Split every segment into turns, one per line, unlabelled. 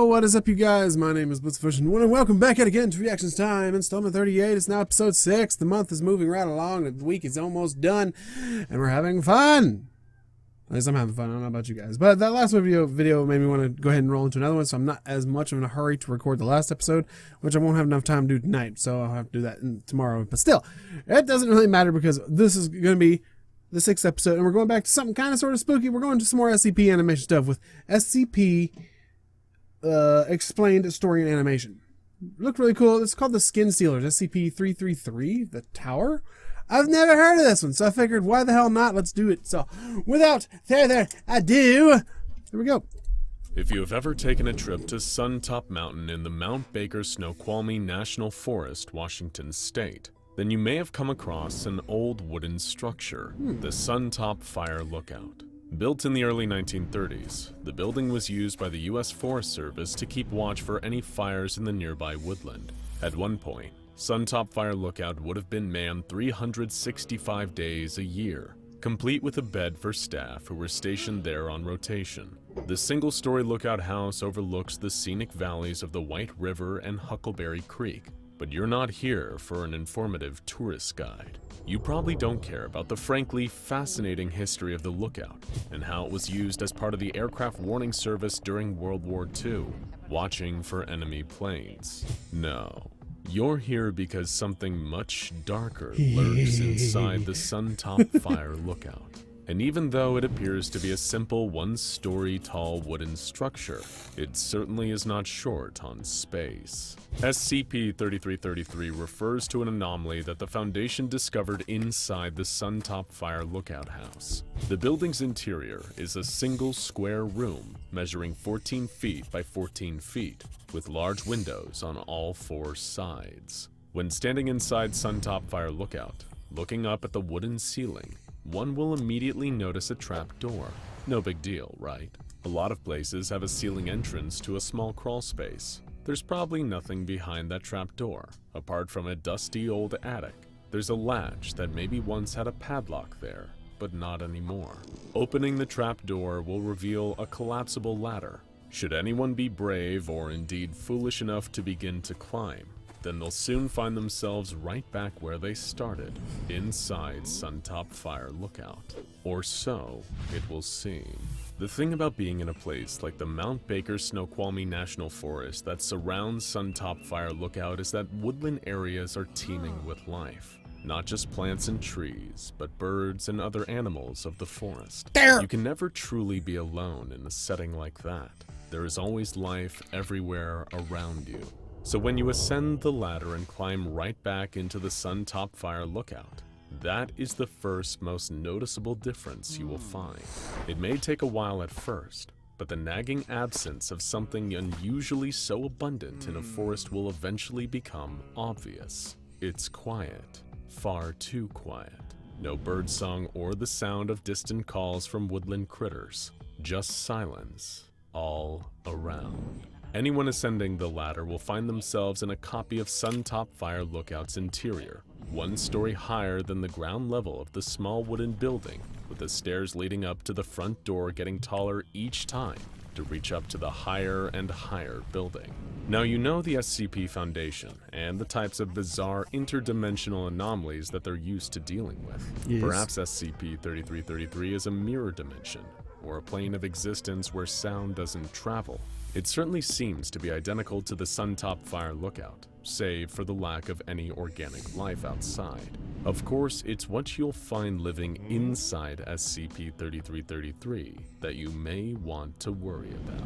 Yo, what is up, you guys? My name is Blitzfish, and welcome back yet again to Reactions Time. Installment 38. It's now episode 6. The month is moving right along. The week is almost done, and we're having fun. At least I'm having fun. I don't know about you guys, but that last video made me want to go ahead and roll into another one. So I'm not as much of in a hurry to record the last episode, which I won't have enough time to do tonight. So I'll have to do that tomorrow. But still, it doesn't really matter because this is going to be the 6th episode, and we're going back to something kind of sort of spooky. We're going to some more SCP animation stuff with SCP explained story and animation. Look really cool. It's called the Skin Stealers, SCP-3333, the tower. I've never heard of this one, so I figured, why the hell not? Let's do it. So, without further ado, here we go.
If you have ever taken a trip to Suntop Mountain in the Mount Baker Snoqualmie National Forest, Washington State, then you may have come across an old wooden structure, the Suntop Fire Lookout. Built in the early 1930s, the building was used by the U.S. Forest Service to keep watch for any fires in the nearby woodland. At one point, Suntop Fire Lookout would have been manned 365 days a year, complete with a bed for staff who were stationed there on rotation. The single-story lookout house overlooks the scenic valleys of the White River and Huckleberry Creek, but you're not here for an informative tourist guide. You probably don't care about the frankly fascinating history of the lookout and how it was used as part of the aircraft warning service during World War II, watching for enemy planes. No. You're here because something much darker lurks inside the Suntop Fire Lookout. And even though it appears to be a simple one-story tall wooden structure, it certainly is not short on space. SCP-3333 refers to an anomaly that the Foundation discovered inside the Suntop Fire Lookout House. The building's interior is a single square room measuring 14 feet by 14 feet, with large windows on all 4 sides. When standing inside Suntop Fire Lookout, looking up at the wooden ceiling, one will immediately notice a trap door. No big deal, right? A lot of places have a ceiling entrance to a small crawl space. There's probably nothing behind that trap door, apart from a dusty old attic. There's a latch that maybe once had a padlock there, but not anymore. Opening the trap door will reveal a collapsible ladder. Should anyone be brave or indeed foolish enough to begin to climb, then they'll soon find themselves right back where they started, inside Suntop Fire Lookout. Or so it will seem. The thing about being in a place like the Mount Baker Snoqualmie National Forest that surrounds Suntop Fire Lookout is that woodland areas are teeming with life. Not just plants and trees, but birds and other animals of the forest. You can never truly be alone in a setting like that. There is always life everywhere around you. So when you ascend the ladder and climb right back into the Suntop Fire Lookout, that is the first most noticeable difference you will find. It may take a while at first, but the nagging absence of something unusually so abundant in a forest will eventually become obvious. It's quiet, far too quiet. No birdsong or the sound of distant calls from woodland critters, just silence all around. Anyone ascending the ladder will find themselves in a copy of Suntop Fire Lookout's interior, 1 story higher than the ground level of the small wooden building, with the stairs leading up to the front door getting taller each time to reach up to the higher and higher building. Now you know the SCP Foundation and the types of bizarre interdimensional anomalies that they're used to dealing with.
Yes.
Perhaps SCP-3333 is a mirror dimension, or a plane of existence where sound doesn't travel. It certainly seems to be identical to the Suntop Fire Lookout, save for the lack of any organic life outside. Of course, it's what you'll find living inside SCP-3333 that you may want to worry about.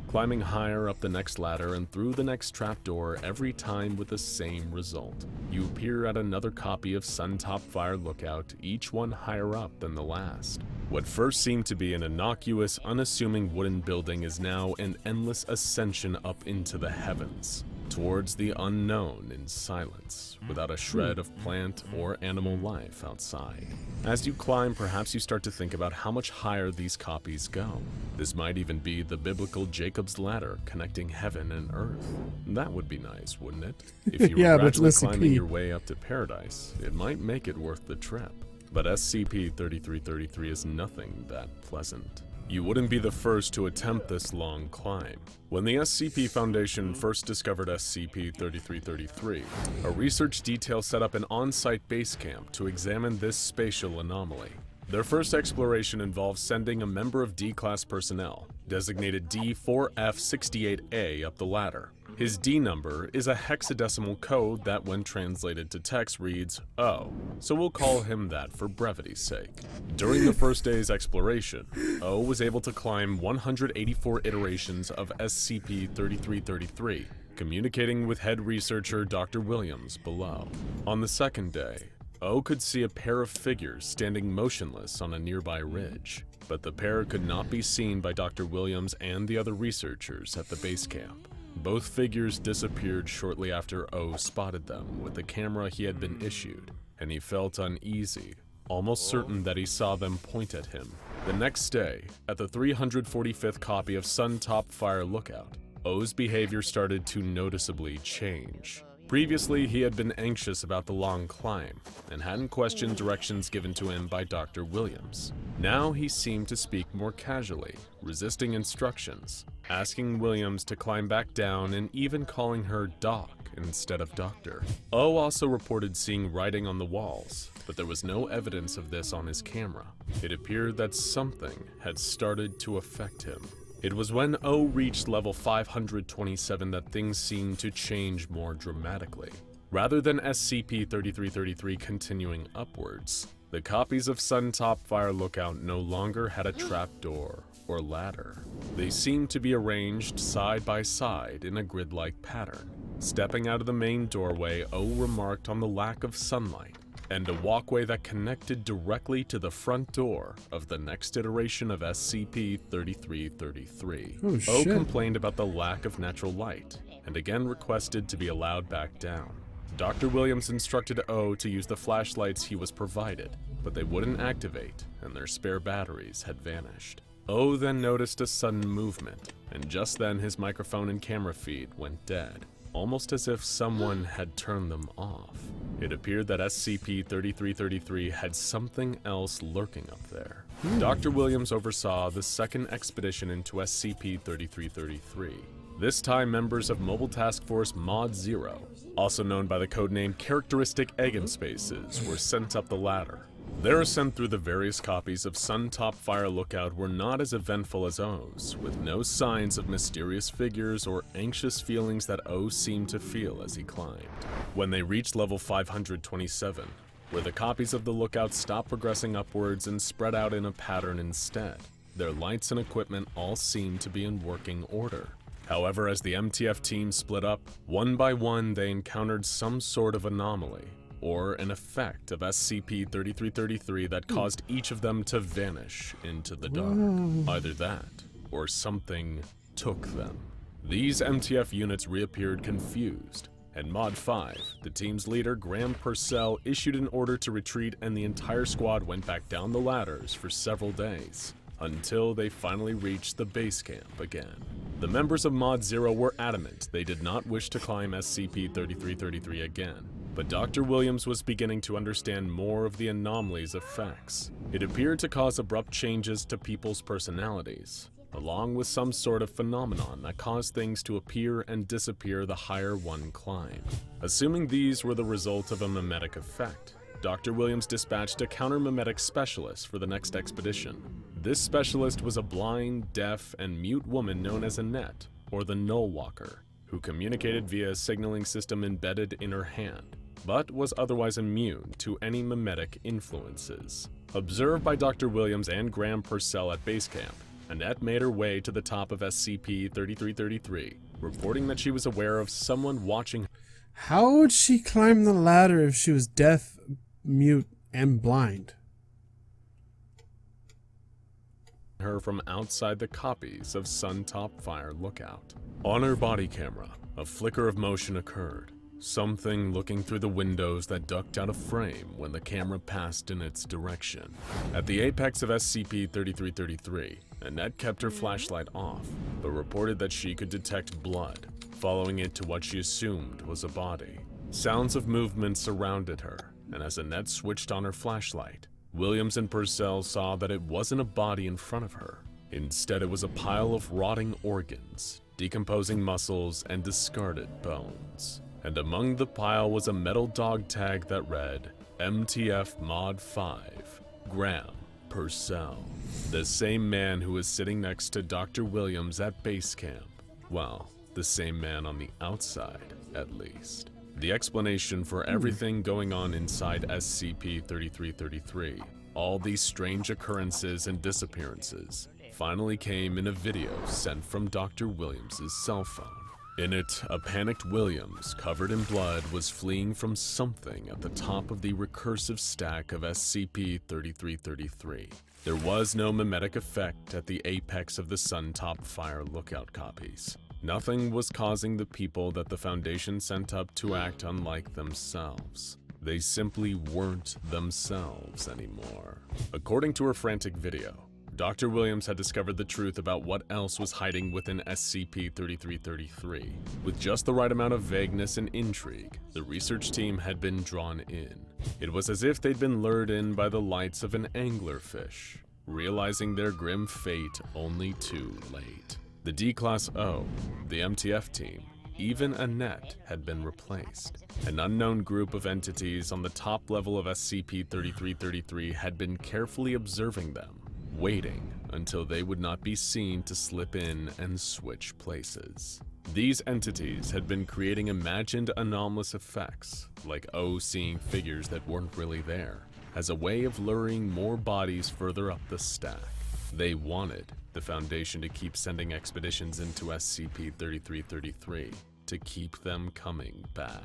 Climbing higher up the next ladder and through the next trapdoor every time with the same result. You appear at another copy of Suntop Fire Lookout, each one higher up than the last. What first seemed to be an innocuous, unassuming wooden building is now an endless ascension up into the heavens, towards the unknown in silence, without a shred of plant or animal life outside. As you climb, perhaps you start to think about how much higher these copies go. This might even be the biblical Jacob's ladder connecting heaven and earth. That would be nice, wouldn't it? If you were gradually climbing your way up to paradise, it might make it worth the trip. But SCP-3333 is nothing that pleasant. You wouldn't be the first to attempt this long climb. When the SCP Foundation first discovered SCP-3333, a research detail set up an on-site base camp to examine this spatial anomaly. Their first exploration involved sending a member of D-Class personnel, designated D4F68A, up the ladder. His D number is a hexadecimal code that, when translated to text, reads O, so we'll call him that for brevity's sake. During the first day's exploration, O was able to climb 184 iterations of SCP-3333, communicating with head researcher Dr. Williams below. On the second day, O could see a pair of figures standing motionless on a nearby ridge, but the pair could not be seen by Dr. Williams and the other researchers at the base camp. Both figures disappeared shortly after O spotted them with the camera he had been issued, and he felt uneasy, almost certain that he saw them point at him. The next day, at the 345th copy of Suntop Fire Lookout, O's behavior started to noticeably change. Previously, he had been anxious about the long climb and hadn't questioned directions given to him by Dr. Williams. Now he seemed to speak more casually, resisting instructions, asking Williams to climb back down and even calling her Doc instead of Doctor. O also reported seeing writing on the walls, but there was no evidence of this on his camera. It appeared that something had started to affect him. It was when O reached level 527 that things seemed to change more dramatically. Rather than SCP-3333 continuing upwards, the copies of Suntop Fire Lookout no longer had a trapdoor or ladder. They seemed to be arranged side by side in a grid-like pattern. Stepping out of the main doorway, O remarked on the lack of sunlight and a walkway that connected directly to the front door of the next iteration of SCP-3333.
Oh,
O
shit.
complained about the lack of natural light and again requested to be allowed back down. Dr. Williams instructed O to use the flashlights he was provided, but they wouldn't activate and their spare batteries had vanished. O then noticed a sudden movement, and just then his microphone and camera feed went dead, almost as if someone had turned them off. It appeared that SCP-3333 had something else lurking up there. Dr. Williams oversaw the second expedition into SCP-3333. This time, members of Mobile Task Force Mod 0, also known by the codename Characteristic Eigenspaces, were sent up the ladder. Their ascent through the various copies of Suntop Fire Lookout were not as eventful as O's, with no signs of mysterious figures or anxious feelings that O seemed to feel as he climbed. When they reached level 527, where the copies of the Lookout stopped progressing upwards and spread out in a pattern instead, their lights and equipment all seemed to be in working order. However, as the MTF team split up, one by one they encountered some sort of anomaly, or an effect of SCP-3333 that caused each of them to vanish into the dark. Either that, or something took them. These MTF units reappeared confused, and Mod 5, the team's leader Graham Purcell, issued an order to retreat and the entire squad went back down the ladders for several days, until they finally reached the base camp again. The members of Mod 0 were adamant they did not wish to climb SCP-3333 again, but Dr. Williams was beginning to understand more of the anomaly's effects. It appeared to cause abrupt changes to people's personalities, along with some sort of phenomenon that caused things to appear and disappear the higher one climbed. Assuming these were the result of a mimetic effect, Dr. Williams dispatched a counter-mimetic specialist for the next expedition. This specialist was a blind, deaf, and mute woman known as Annette, or the Null Walker, who communicated via a signaling system embedded in her hand, but was otherwise immune to any mimetic influences. Observed by Dr. Williams and Graham Purcell at base camp, Annette made her way to the top of SCP-3333, reporting that she was aware of someone watching
How would she climb the ladder if she was deaf, mute, and blind?
her from outside the copies of Suntop Fire Lookout. On her body camera, a flicker of motion occurred, something looking through the windows that ducked out of frame when the camera passed in its direction. At the apex of SCP-3333, Annette kept her flashlight off, but reported that she could detect blood, following it to what she assumed was a body. Sounds of movement surrounded her, and as Annette switched on her flashlight, Williams and Purcell saw that it wasn't a body in front of her, Instead, it was a pile of rotting organs, decomposing muscles, and discarded bones. And among the pile was a metal dog tag that read, MTF Mod 5, Graham Purcell. The same man who was sitting next to Dr. Williams at base camp. Well, the same man on the outside, at least. The explanation for everything going on inside SCP-3333, all these strange occurrences and disappearances, finally came in a video sent from Dr. Williams' cell phone. In it, a panicked Williams, covered in blood, was fleeing from something at the top of the recursive stack of SCP-3333. There was no mimetic effect at the apex of the Suntop Fire lookout copies. Nothing was causing the people that the Foundation sent up to act unlike themselves. They simply weren't themselves anymore. According to her frantic video, Dr. Williams had discovered the truth about what else was hiding within SCP-3333. With just the right amount of vagueness and intrigue, the research team had been drawn in. It was as if they'd been lured in by the lights of an anglerfish, realizing their grim fate only too late. The D-Class O, the MTF team, even Annette had been replaced. An unknown group of entities on the top level of SCP-3333 had been carefully observing them, waiting until they would not be seen to slip in and switch places. These entities had been creating imagined anomalous effects, like O seeing figures that weren't really there, as a way of luring more bodies further up the stack. They wanted the Foundation to keep sending expeditions into SCP-3333 to keep them coming back.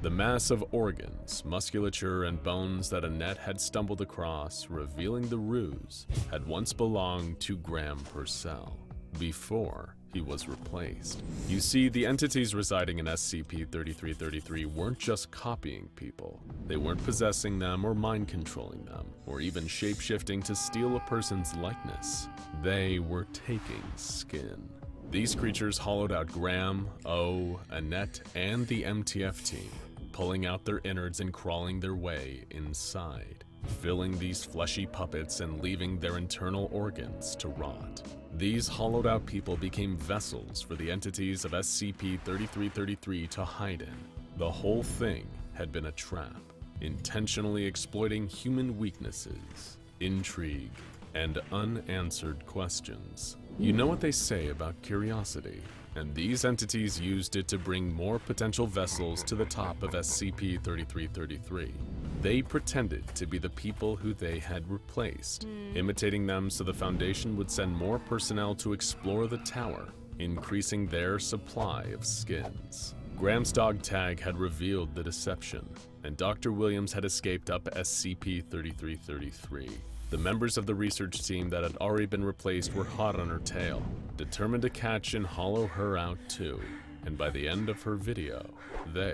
The mass of organs, musculature, and bones that Annette had stumbled across, revealing the ruse, had once belonged to Graham Purcell, before he was replaced. You see, the entities residing in SCP-3333 weren't just copying people. They weren't possessing them or mind-controlling them, or even shape-shifting to steal a person's likeness. They were taking skin. These creatures hollowed out Graham, O, Annette, and the MTF team, pulling out their innards and crawling their way inside, filling these fleshy puppets and leaving their internal organs to rot. These hollowed out people became vessels for the entities of SCP-3333 to hide in. The whole thing had been a trap, intentionally exploiting human weaknesses, intrigue, and unanswered questions. You know what they say about curiosity, and these entities used it to bring more potential vessels to the top of SCP-3333. They pretended to be the people who they had replaced, imitating them so the Foundation would send more personnel to explore the tower, increasing their supply of skins. Graham's dog tag had revealed the deception, and Dr. Williams had escaped up SCP-3333. The members of the research team that had already been replaced were hot on her tail, determined to catch and hollow her out too, and by the end of her video, they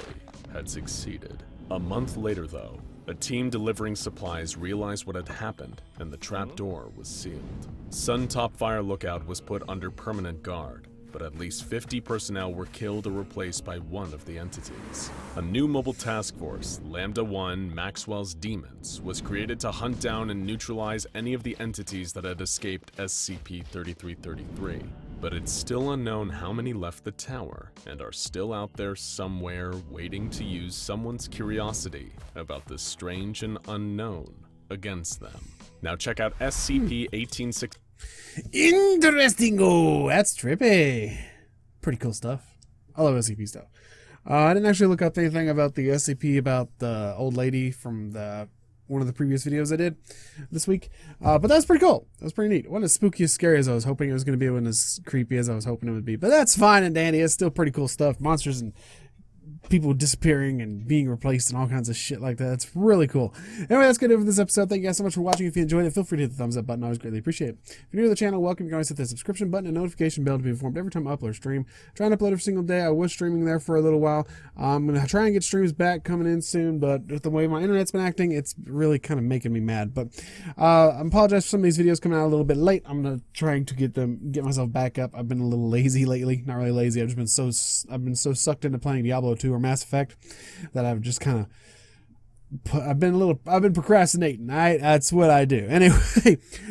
had succeeded. A month later though, a team delivering supplies realized what had happened, and the trapdoor was sealed. Suntop Fire Lookout was put under permanent guard, but at least 50 personnel were killed or replaced by one of the entities. A new mobile task force, Lambda-1 Maxwell's Demons, was created to hunt down and neutralize any of the entities that had escaped SCP-3333. But it's still unknown how many left the tower and are still out there somewhere waiting to use someone's curiosity about the strange and unknown against them. Now check out SCP-1860.
Interesting. Oh, that's trippy. Pretty cool stuff. I love SCP stuff. I didn't actually look up anything about the SCP about the old lady from one of the previous videos I did this week. But that was pretty cool. That was pretty neat. It wasn't as spooky as scary as I was hoping it was going to be. It wasn't as creepy as I was hoping it would be. But that's fine and dandy. It's still pretty cool stuff. Monsters and people disappearing and being replaced and all kinds of shit like that. It's really cool. Anyway, that's good for this episode. Thank you guys so much for watching. If you enjoyed it, feel free to hit the thumbs up button. I always greatly appreciate it. If you're new to the channel, welcome. You can always hit the subscription button and notification bell to be informed every time I upload or stream. Trying to upload every single day. I was streaming there for a little while. I'm going to try and get streams back coming in soon, but with the way my internet's been acting, it's really kind of making me mad. But I apologize for some of these videos coming out a little bit late. I'm going to try to get myself back up. I've been a little lazy lately. Not really lazy. I've been so sucked into playing Diablo 2 or Mass Effect that I've just kind of I've been procrastinating. That's what I do. Anyway,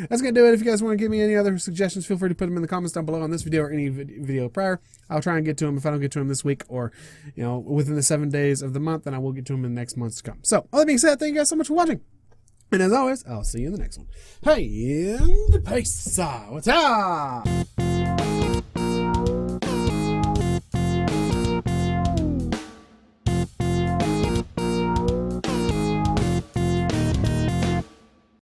that's gonna do it. If you guys want to give me any other suggestions, feel free to put them in the comments down below on this video or any video prior. I'll try and get to them. If I don't get to them this week or, within the 7 days of the month, then I will get to them in the next months to come. So, all that being said, thank you guys so much for watching. And as always, I'll see you in the next one. Hey, and peace out. What's up?